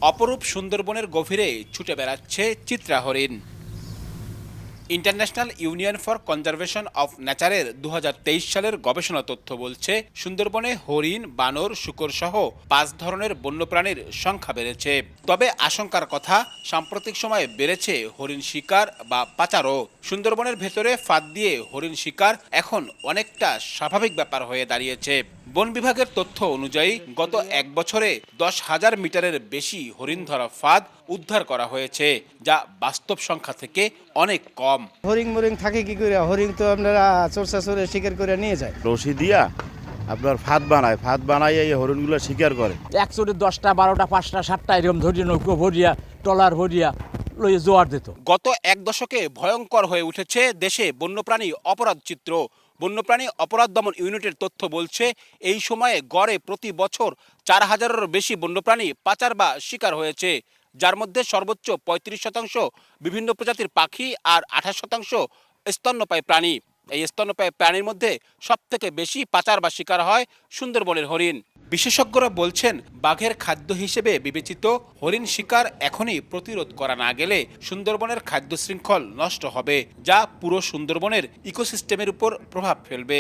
অপরূপ সুন্দরবনের গভীরে ছুটে বেড়াচ্ছে চিত্রা হরিণ। International union for conservation of নেচারের ২০২৩ সালের গবেষণা তথ্য বলছে, সুন্দরবনে হরিণ, বানর, শূকর সহ ৫ ধরনের বন্যপ্রাণীর সংখ্যা বেড়েছে। তবে আশঙ্কার কথা, সাম্প্রতিক সময়ে বেড়েছে হরিণ শিকার বা পাচারও। সুন্দরবনের ভেতরে ফাঁদ দিয়ে হরিণ শিকার এখন অনেকটা স্বাভাবিক ব্যাপার হয়ে দাঁড়িয়েছে। বন বিভাগের তথ্য অনুযায়ী গত ১ বছরে ১০,০০০ মিটারের বেশি হরিণ ধরা ফাঁদ উদ্ধার করা হয়েছে, যা বাস্তব সংখ্যা থেকে অনেক কম। হরিং মরিং থাকে কি করে? হরিং তো আপনারা চোরসা চোরে শিকার করে নিয়ে যায়। রশি দিয়া আপনার ফাঁদ বানাই এই হরিণগুলো শিকার করে। এক চোরে ১০টা ১২টা 5টা 7টা এরকম ধরিয়ে নৌকো ভরিয়া ট্রলার ভরিয়া লইয়ে জোয়ার দিত। গত ১ দশকে ভয়ঙ্কর হয়ে উঠেছে দেশে বন্যপ্রাণী অপরাধ চিত্র। বন্যপ্রাণী অপরাধ দমন ইউনিটের তথ্য বলছে, এই সময়ে গড়ে প্রতি বছর ৪,০০০-এরও বেশি বন্যপ্রাণী পাচার বা শিকার হয়েছে, যার মধ্যে সর্বোচ্চ ৩৫% বিভিন্ন প্রজাতির পাখি আর ২৮% স্তন্যপায়ী প্রাণী। এই স্তন্যপায়ী প্রাণীর মধ্যে সবথেকে বেশি পাচার বা শিকার হয় সুন্দরবনের হরিণ। বিশেষজ্ঞরা বলছেন, বাঘের খাদ্য হিসেবে বিবেচিত হরিণ শিকার এখনই প্রতিরোধ করা না গেলে সুন্দরবনের খাদ্য শৃঙ্খল নষ্ট হবে, যা পুরো সুন্দরবনের ইকোসিস্টেমের উপর প্রভাব ফেলবে।